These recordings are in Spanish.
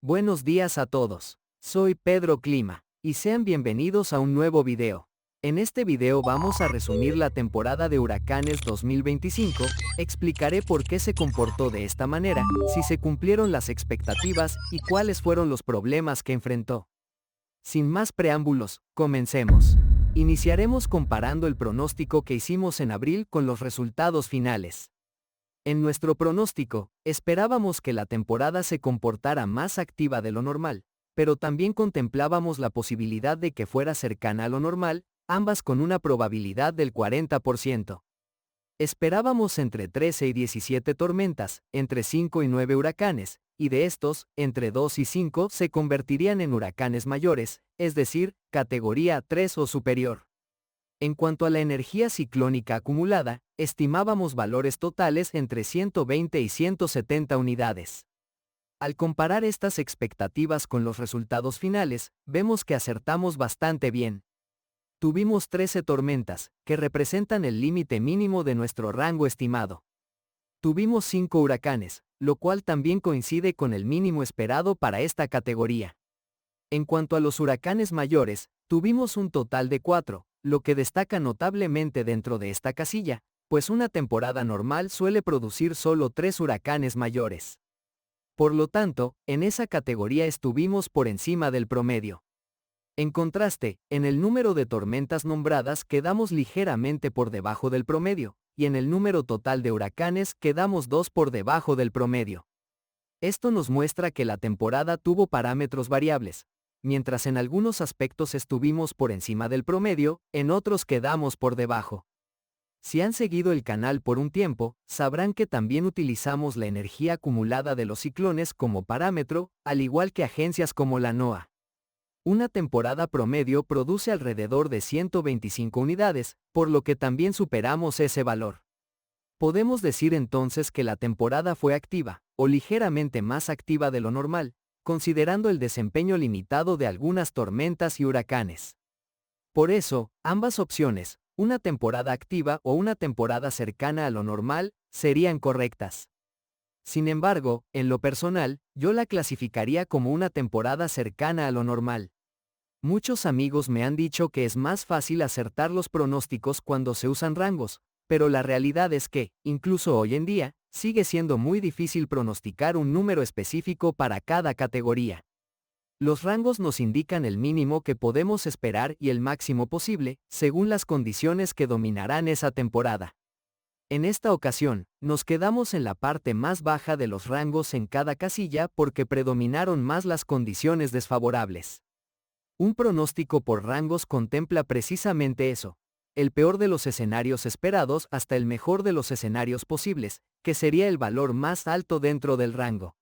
Buenos días a todos. Soy Pedro Clima, y sean bienvenidos a un nuevo video. En este video vamos a resumir la temporada de huracanes 2025, explicaré por qué se comportó de esta manera, si se cumplieron las expectativas y cuáles fueron los problemas que enfrentó. Sin más preámbulos, comencemos. Iniciaremos comparando el pronóstico que hicimos en abril con los resultados finales. En nuestro pronóstico, esperábamos que la temporada se comportara más activa de lo normal, pero también contemplábamos la posibilidad de que fuera cercana a lo normal, ambas con una probabilidad del 40%. Esperábamos entre 13 y 17 tormentas, entre 5 y 9 huracanes, y de estos, entre 2 y 5 se convertirían en huracanes mayores, es decir, categoría 3 o superior. En cuanto a la energía ciclónica acumulada, estimábamos valores totales entre 120 y 170 unidades. Al comparar estas expectativas con los resultados finales, vemos que acertamos bastante bien. Tuvimos 13 tormentas, que representan el límite mínimo de nuestro rango estimado. Tuvimos 5 huracanes, lo cual también coincide con el mínimo esperado para esta categoría. En cuanto a los huracanes mayores, tuvimos un total de 4, lo que destaca notablemente dentro de esta casilla, pues una temporada normal suele producir solo 3 huracanes mayores. Por lo tanto, en esa categoría estuvimos por encima del promedio. En contraste, en el número de tormentas nombradas quedamos ligeramente por debajo del promedio, y en el número total de huracanes quedamos 2 por debajo del promedio. Esto nos muestra que la temporada tuvo parámetros variables. Mientras en algunos aspectos estuvimos por encima del promedio, en otros quedamos por debajo. Si han seguido el canal por un tiempo, sabrán que también utilizamos la energía acumulada de los ciclones como parámetro, al igual que agencias como la NOAA. Una temporada promedio produce alrededor de 125 unidades, por lo que también superamos ese valor. Podemos decir entonces que la temporada fue activa, o ligeramente más activa de lo normal, considerando el desempeño limitado de algunas tormentas y huracanes. Por eso, ambas opciones, una temporada activa o una temporada cercana a lo normal, serían correctas. Sin embargo, en lo personal, yo la clasificaría como una temporada cercana a lo normal. Muchos amigos me han dicho que es más fácil acertar los pronósticos cuando se usan rangos, pero la realidad es que, incluso hoy en día, sigue siendo muy difícil pronosticar un número específico para cada categoría. Los rangos nos indican el mínimo que podemos esperar y el máximo posible, según las condiciones que dominarán esa temporada. En esta ocasión, nos quedamos en la parte más baja de los rangos en cada casilla porque predominaron más las condiciones desfavorables. Un pronóstico por rangos contempla precisamente eso, el peor de los escenarios esperados hasta el mejor de los escenarios posibles, que sería el valor más alto dentro del rango.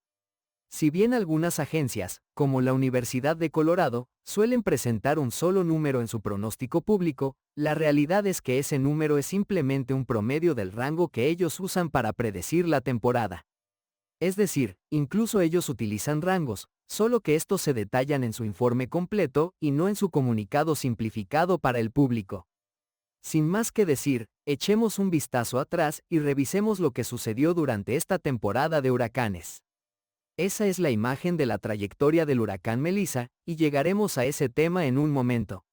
Si bien algunas agencias, como la Universidad de Colorado, suelen presentar un solo número en su pronóstico público, la realidad es que ese número es simplemente un promedio del rango que ellos usan para predecir la temporada. Es decir, incluso ellos utilizan rangos, solo que estos se detallan en su informe completo y no en su comunicado simplificado para el público. Sin más que decir, echemos un vistazo atrás y revisemos lo que sucedió durante esta temporada de huracanes. Esa es la imagen de la trayectoria del huracán Melissa, y llegaremos a ese tema en un momento.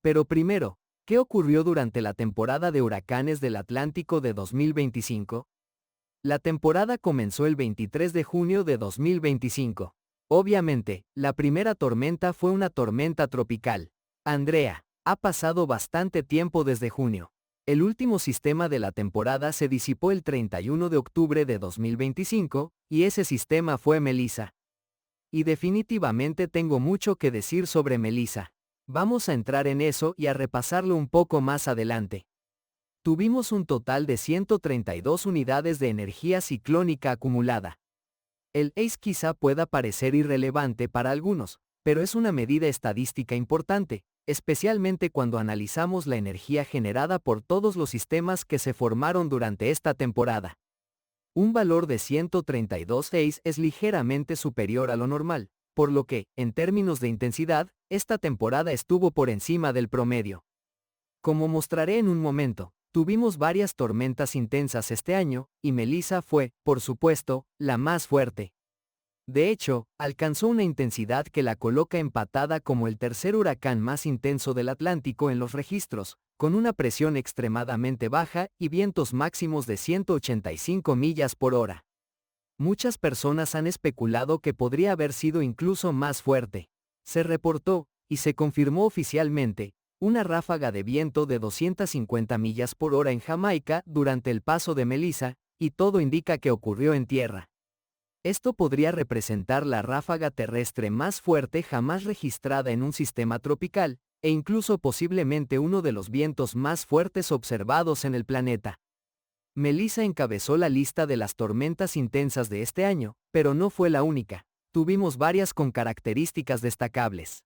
Pero primero, ¿qué ocurrió durante la temporada de huracanes del Atlántico de 2025? La temporada comenzó el 23 de junio de 2025. Obviamente, la primera tormenta fue una tormenta tropical. Andrea. Ha pasado bastante tiempo desde junio. El último sistema de la temporada se disipó el 31 de octubre de 2025, y ese sistema fue Melissa. Y definitivamente tengo mucho que decir sobre Melissa. Vamos a entrar en eso y a repasarlo un poco más adelante. Tuvimos un total de 132 unidades de energía ciclónica acumulada. El ACE quizá pueda parecer irrelevante para algunos, pero es una medida estadística importante, especialmente cuando analizamos la energía generada por todos los sistemas que se formaron durante esta temporada. Un valor de 132 ACE es ligeramente superior a lo normal, por lo que, en términos de intensidad, esta temporada estuvo por encima del promedio. Como mostraré en un momento, tuvimos varias tormentas intensas este año, y Melissa fue, por supuesto, la más fuerte. De hecho, alcanzó una intensidad que la coloca empatada como el tercer huracán más intenso del Atlántico en los registros, con una presión extremadamente baja y vientos máximos de 185 millas por hora. Muchas personas han especulado que podría haber sido incluso más fuerte. Se reportó, y se confirmó oficialmente, una ráfaga de viento de 250 millas por hora en Jamaica durante el paso de Melissa, y todo indica que ocurrió en tierra. Esto podría representar la ráfaga terrestre más fuerte jamás registrada en un sistema tropical, e incluso posiblemente uno de los vientos más fuertes observados en el planeta. Melissa encabezó la lista de las tormentas intensas de este año, pero no fue la única. Tuvimos varias con características destacables.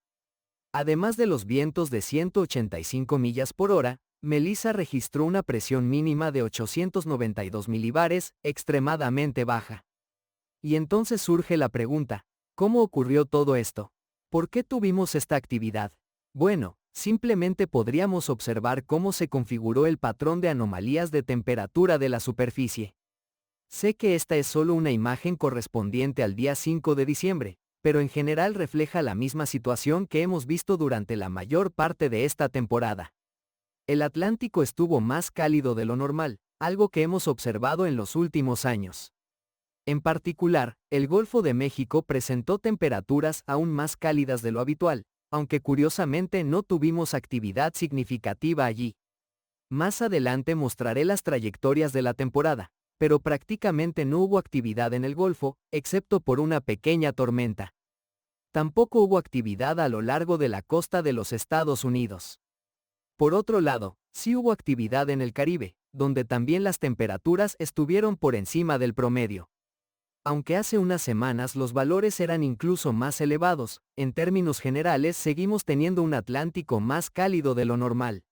Además de los vientos de 185 millas por hora, Melissa registró una presión mínima de 892 milibares, extremadamente baja. Y entonces surge la pregunta, ¿cómo ocurrió todo esto? ¿Por qué tuvimos esta actividad? Bueno, simplemente podríamos observar cómo se configuró el patrón de anomalías de temperatura de la superficie. Sé que esta es solo una imagen correspondiente al día 5 de diciembre, pero en general refleja la misma situación que hemos visto durante la mayor parte de esta temporada. El Atlántico estuvo más cálido de lo normal, algo que hemos observado en los últimos años. En particular, el Golfo de México presentó temperaturas aún más cálidas de lo habitual, aunque curiosamente no tuvimos actividad significativa allí. Más adelante mostraré las trayectorias de la temporada, pero prácticamente no hubo actividad en el Golfo, excepto por una pequeña tormenta. Tampoco hubo actividad a lo largo de la costa de los Estados Unidos. Por otro lado, sí hubo actividad en el Caribe, donde también las temperaturas estuvieron por encima del promedio. Aunque hace unas semanas los valores eran incluso más elevados, en términos generales seguimos teniendo un Atlántico más cálido de lo normal.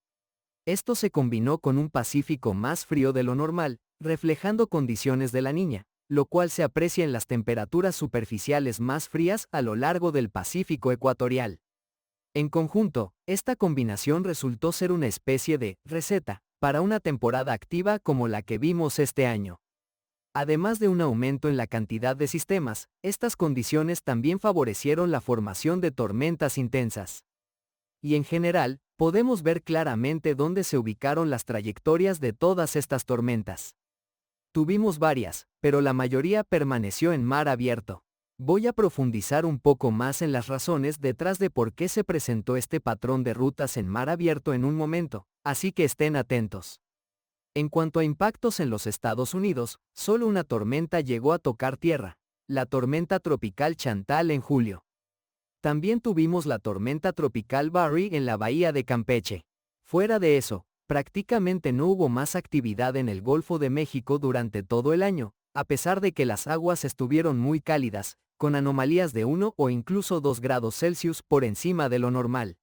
Esto se combinó con un Pacífico más frío de lo normal, reflejando condiciones de la Niña, lo cual se aprecia en las temperaturas superficiales más frías a lo largo del Pacífico ecuatorial. En conjunto, esta combinación resultó ser una especie de receta para una temporada activa como la que vimos este año. Además de un aumento en la cantidad de sistemas, estas condiciones también favorecieron la formación de tormentas intensas. Y en general, podemos ver claramente dónde se ubicaron las trayectorias de todas estas tormentas. Tuvimos varias, pero la mayoría permaneció en mar abierto. Voy a profundizar un poco más en las razones detrás de por qué se presentó este patrón de rutas en mar abierto en un momento, así que estén atentos. En cuanto a impactos en los Estados Unidos, solo una tormenta llegó a tocar tierra, la tormenta tropical Chantal en julio. También tuvimos la tormenta tropical Barry en la bahía de Campeche. Fuera de eso, prácticamente no hubo más actividad en el Golfo de México durante todo el año, a pesar de que las aguas estuvieron muy cálidas, con anomalías de 1 o incluso 2 grados Celsius por encima de lo normal.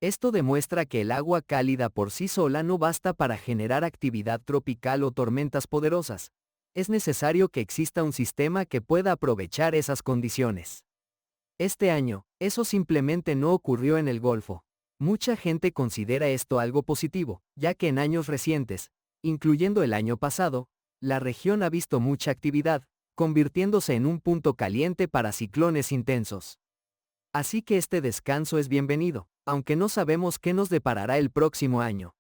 Esto demuestra que el agua cálida por sí sola no basta para generar actividad tropical o tormentas poderosas. Es necesario que exista un sistema que pueda aprovechar esas condiciones. Este año, eso simplemente no ocurrió en el Golfo. Mucha gente considera esto algo positivo, ya que en años recientes, incluyendo el año pasado, la región ha visto mucha actividad, convirtiéndose en un punto caliente para ciclones intensos. Así que este descanso es bienvenido, aunque no sabemos qué nos deparará el próximo año.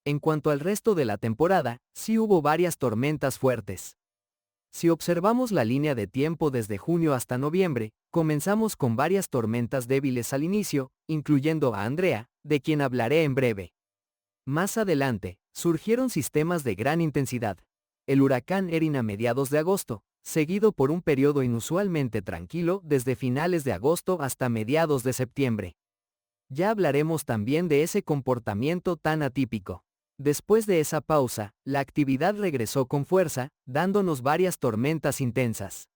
En cuanto al resto de la temporada, sí hubo varias tormentas fuertes. Si observamos la línea de tiempo desde junio hasta noviembre, comenzamos con varias tormentas débiles al inicio, incluyendo a Andrea, de quien hablaré en breve. Más adelante, surgieron sistemas de gran intensidad. El huracán Erin a mediados de agosto, seguido por un periodo inusualmente tranquilo desde finales de agosto hasta mediados de septiembre. Ya hablaremos también de ese comportamiento tan atípico. Después de esa pausa, la actividad regresó con fuerza, dándonos varias tormentas intensas.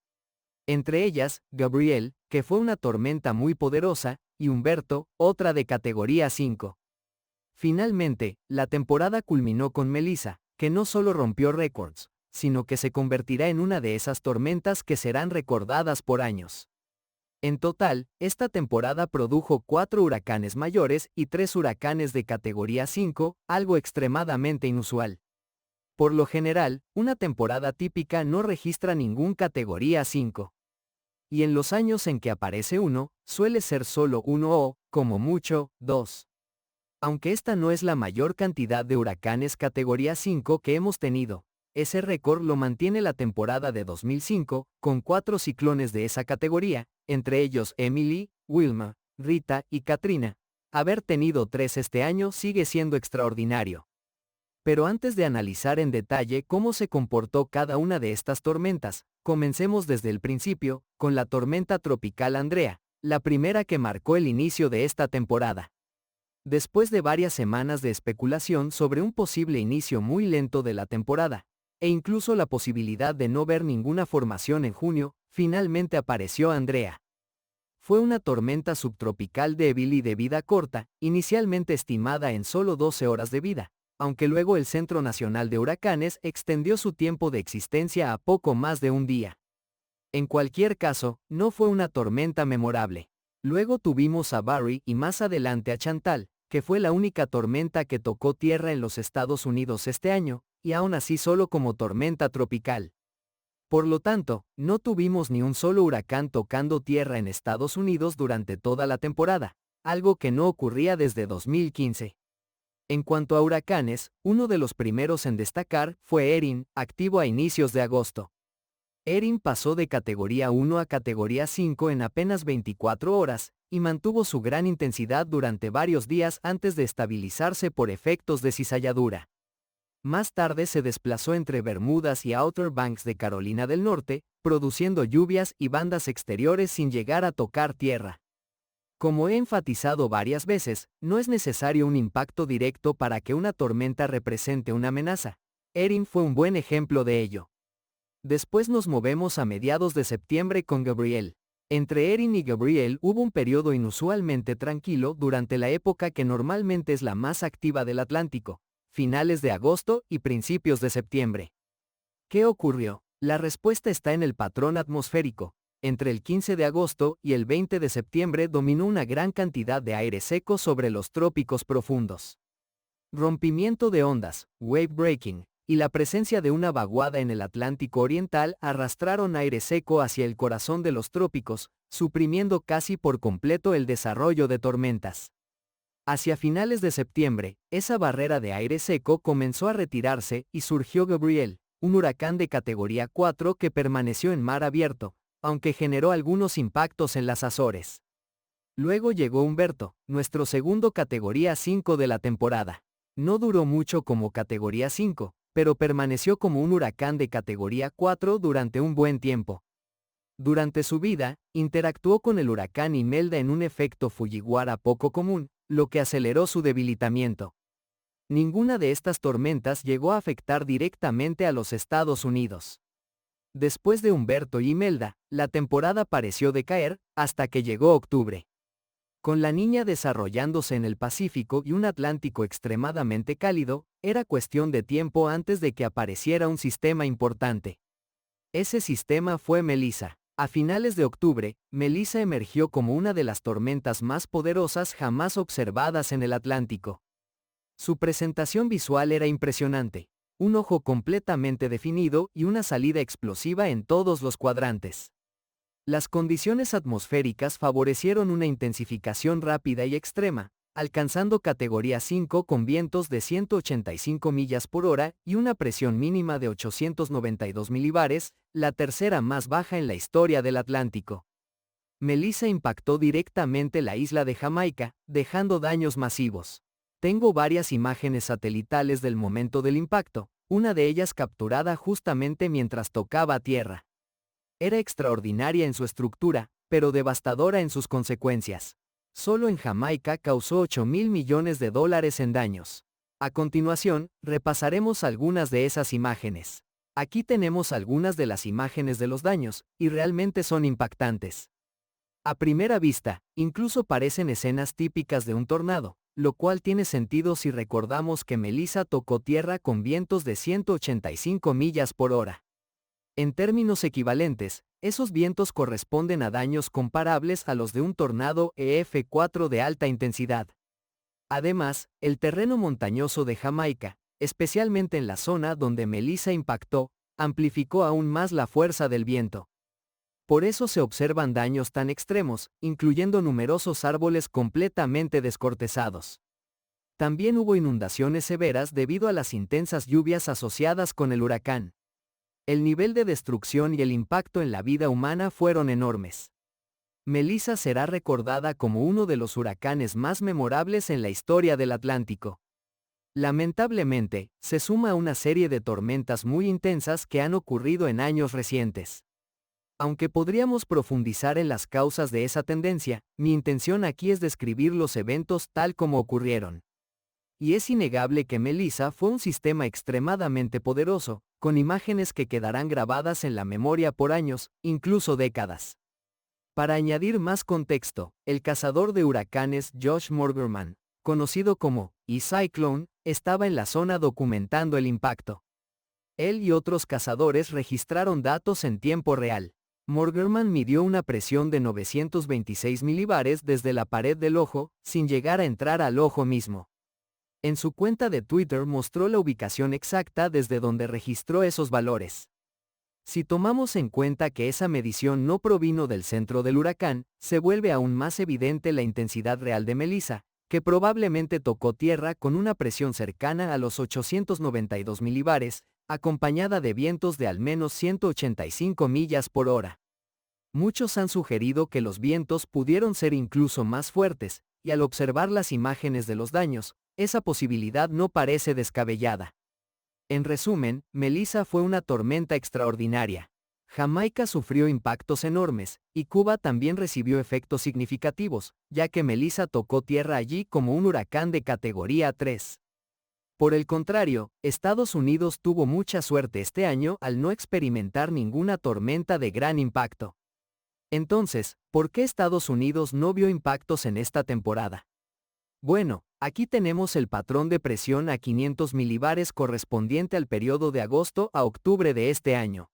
Entre ellas, Gabrielle, que fue una tormenta muy poderosa, y Humberto, otra de categoría 5. Finalmente, la temporada culminó con Melissa, que no solo rompió récords, sino que se convertirá en una de esas tormentas que serán recordadas por años. En total, esta temporada produjo 4 huracanes mayores y 3 huracanes de categoría 5, algo extremadamente inusual. Por lo general, una temporada típica no registra ningún categoría 5. y en los años en que aparece uno, suele ser solo uno o, como mucho, dos. Aunque esta no es la mayor cantidad de huracanes categoría 5 que hemos tenido, ese récord lo mantiene la temporada de 2005, con 4 ciclones de esa categoría, entre ellos Emily, Wilma, Rita y Katrina. Haber tenido 3 este año sigue siendo extraordinario. Pero antes de analizar en detalle cómo se comportó cada una de estas tormentas, comencemos desde el principio, con la tormenta tropical Andrea, la primera que marcó el inicio de esta temporada. Después de varias semanas de especulación sobre un posible inicio muy lento de la temporada, e incluso la posibilidad de no ver ninguna formación en junio, finalmente apareció Andrea. Fue una tormenta subtropical débil y de vida corta, inicialmente estimada en solo 12 horas de vida, aunque luego el Centro Nacional de Huracanes extendió su tiempo de existencia a poco más de un día. En cualquier caso, no fue una tormenta memorable. Luego tuvimos a Barry y más adelante a Chantal, que fue la única tormenta que tocó tierra en los Estados Unidos este año, y aún así solo como tormenta tropical. Por lo tanto, no tuvimos ni un solo huracán tocando tierra en Estados Unidos durante toda la temporada, algo que no ocurría desde 2015. En cuanto a huracanes, uno de los primeros en destacar fue Erin, activo a inicios de agosto. Erin pasó de categoría 1 a categoría 5 en apenas 24 horas, y mantuvo su gran intensidad durante varios días antes de estabilizarse por efectos de cizalladura. Más tarde se desplazó entre Bermudas y Outer Banks de Carolina del Norte, produciendo lluvias y bandas exteriores sin llegar a tocar tierra. Como he enfatizado varias veces, no es necesario un impacto directo para que una tormenta represente una amenaza. Erin fue un buen ejemplo de ello. Después nos movemos a mediados de septiembre con Gabrielle. Entre Erin y Gabrielle hubo un periodo inusualmente tranquilo durante la época que normalmente es la más activa del Atlántico, finales de agosto y principios de septiembre. ¿Qué ocurrió? La respuesta está en el patrón atmosférico. Entre el 15 de agosto y el 20 de septiembre dominó una gran cantidad de aire seco sobre los trópicos profundos. Rompimiento de ondas, wave breaking, y la presencia de una vaguada en el Atlántico Oriental arrastraron aire seco hacia el corazón de los trópicos, suprimiendo casi por completo el desarrollo de tormentas. Hacia finales de septiembre, esa barrera de aire seco comenzó a retirarse y surgió Gabrielle, un huracán de categoría 4 que permaneció en mar abierto, aunque generó algunos impactos en las Azores. Luego llegó Humberto, nuestro segundo categoría 5 de la temporada. No duró mucho como categoría 5, pero permaneció como un huracán de categoría 4 durante un buen tiempo. Durante su vida, interactuó con el huracán Imelda en un efecto Fujiwara poco común, lo que aceleró su debilitamiento. Ninguna de estas tormentas llegó a afectar directamente a los Estados Unidos. Después de Humberto y Imelda, la temporada pareció decaer, hasta que llegó octubre. Con la Niña desarrollándose en el Pacífico y un Atlántico extremadamente cálido, era cuestión de tiempo antes de que apareciera un sistema importante. Ese sistema fue Melissa. A finales de octubre, Melissa emergió como una de las tormentas más poderosas jamás observadas en el Atlántico. Su presentación visual era impresionante, un ojo completamente definido y una salida explosiva en todos los cuadrantes. Las condiciones atmosféricas favorecieron una intensificación rápida y extrema, alcanzando categoría 5 con vientos de 185 millas por hora y una presión mínima de 892 milibares, la tercera más baja en la historia del Atlántico. Melissa impactó directamente la isla de Jamaica, dejando daños masivos. Tengo varias imágenes satelitales del momento del impacto, una de ellas capturada justamente mientras tocaba tierra. Era extraordinaria en su estructura, pero devastadora en sus consecuencias. Solo en Jamaica causó $8.000 millones en daños. A continuación, repasaremos algunas de esas imágenes. Aquí tenemos algunas de las imágenes de los daños, y realmente son impactantes. A primera vista, incluso parecen escenas típicas de un tornado, lo cual tiene sentido si recordamos que Melissa tocó tierra con vientos de 185 millas por hora. En términos equivalentes, esos vientos corresponden a daños comparables a los de un tornado EF4 de alta intensidad. Además, el terreno montañoso de Jamaica, especialmente en la zona donde Melissa impactó, amplificó aún más la fuerza del viento. Por eso se observan daños tan extremos, incluyendo numerosos árboles completamente descortezados. También hubo inundaciones severas debido a las intensas lluvias asociadas con el huracán. El nivel de destrucción y el impacto en la vida humana fueron enormes. Melissa será recordada como uno de los huracanes más memorables en la historia del Atlántico. Lamentablemente, se suma a una serie de tormentas muy intensas que han ocurrido en años recientes. Aunque podríamos profundizar en las causas de esa tendencia, mi intención aquí es describir los eventos tal como ocurrieron. Y es innegable que Melissa fue un sistema extremadamente poderoso, con imágenes que quedarán grabadas en la memoria por años, incluso décadas. Para añadir más contexto, el cazador de huracanes Josh Morgerman, conocido como E-Cyclone, estaba en la zona documentando el impacto. Él y otros cazadores registraron datos en tiempo real. Morgerman midió una presión de 926 milibares desde la pared del ojo, sin llegar a entrar al ojo mismo. En su cuenta de Twitter mostró la ubicación exacta desde donde registró esos valores. Si tomamos en cuenta que esa medición no provino del centro del huracán, se vuelve aún más evidente la intensidad real de Melissa, que probablemente tocó tierra con una presión cercana a los 892 milibares, acompañada de vientos de al menos 185 millas por hora. Muchos han sugerido que los vientos pudieron ser incluso más fuertes, y al observar las imágenes de los daños, esa posibilidad no parece descabellada. En resumen, Melissa fue una tormenta extraordinaria. Jamaica sufrió impactos enormes, y Cuba también recibió efectos significativos, ya que Melissa tocó tierra allí como un huracán de categoría 3. Por el contrario, Estados Unidos tuvo mucha suerte este año al no experimentar ninguna tormenta de gran impacto. Entonces, ¿por qué Estados Unidos no vio impactos en esta temporada? Bueno, aquí tenemos el patrón de presión a 500 milibares correspondiente al periodo de agosto a octubre de este año.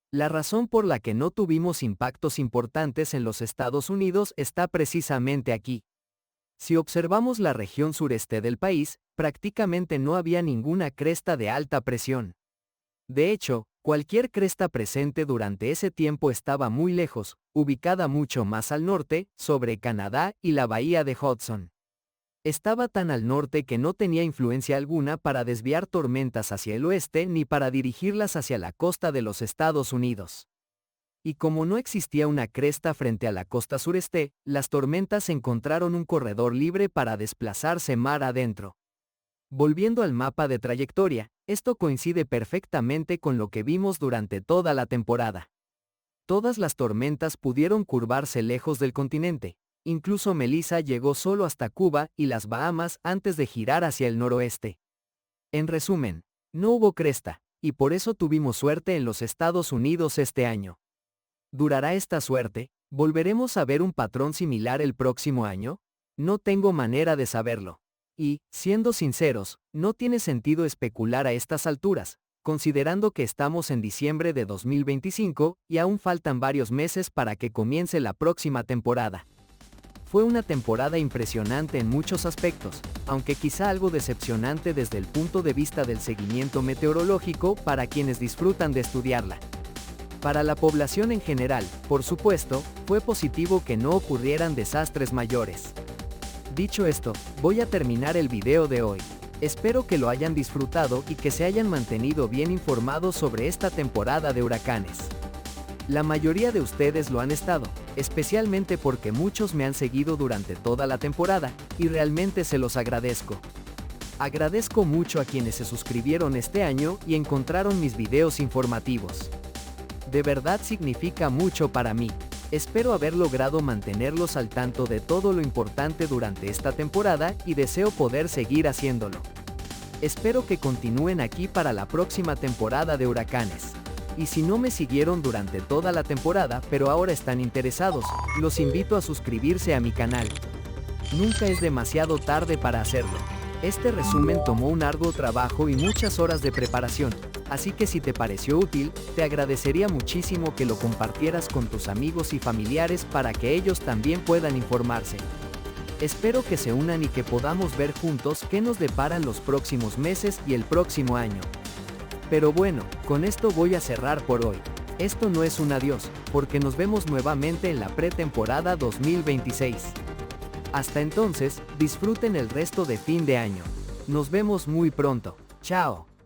La razón por la que no tuvimos impactos importantes en los Estados Unidos está precisamente aquí. Si observamos la región sureste del país, prácticamente no había ninguna cresta de alta presión. De hecho, cualquier cresta presente durante ese tiempo estaba muy lejos, ubicada mucho más al norte, sobre Canadá y la bahía de Hudson. Estaba tan al norte que no tenía influencia alguna para desviar tormentas hacia el oeste ni para dirigirlas hacia la costa de los Estados Unidos. Y como no existía una cresta frente a la costa sureste, las tormentas encontraron un corredor libre para desplazarse mar adentro. Volviendo al mapa de trayectoria, esto coincide perfectamente con lo que vimos durante toda la temporada. Todas las tormentas pudieron curvarse lejos del continente. Incluso Melissa llegó solo hasta Cuba y las Bahamas antes de girar hacia el noroeste. En resumen, no hubo cresta, y por eso tuvimos suerte en los Estados Unidos este año. ¿Durará esta suerte? ¿Volveremos a ver un patrón similar el próximo año? No tengo manera de saberlo. Y, siendo sinceros, no tiene sentido especular a estas alturas, considerando que estamos en diciembre de 2025 y aún faltan varios meses para que comience la próxima temporada. Fue una temporada impresionante en muchos aspectos, aunque quizá algo decepcionante desde el punto de vista del seguimiento meteorológico para quienes disfrutan de estudiarla. Para la población en general, por supuesto, fue positivo que no ocurrieran desastres mayores. Dicho esto, voy a terminar el video de hoy. Espero que lo hayan disfrutado y que se hayan mantenido bien informados sobre esta temporada de huracanes. La mayoría de ustedes lo han estado, especialmente porque muchos me han seguido durante toda la temporada, y realmente se los agradezco. Agradezco mucho a quienes se suscribieron este año y encontraron mis videos informativos. De verdad significa mucho para mí. Espero haber logrado mantenerlos al tanto de todo lo importante durante esta temporada y deseo poder seguir haciéndolo. Espero que continúen aquí para la próxima temporada de huracanes. Y si no me siguieron durante toda la temporada pero ahora están interesados, los invito a suscribirse a mi canal. Nunca es demasiado tarde para hacerlo. Este resumen tomó un arduo trabajo y muchas horas de preparación, así que si te pareció útil, te agradecería muchísimo que lo compartieras con tus amigos y familiares para que ellos también puedan informarse. Espero que se unan y que podamos ver juntos qué nos deparan los próximos meses y el próximo año. Pero bueno, con esto voy a cerrar por hoy. Esto no es un adiós, porque nos vemos nuevamente en la pretemporada 2026. Hasta entonces, disfruten el resto de fin de año. Nos vemos muy pronto. Chao.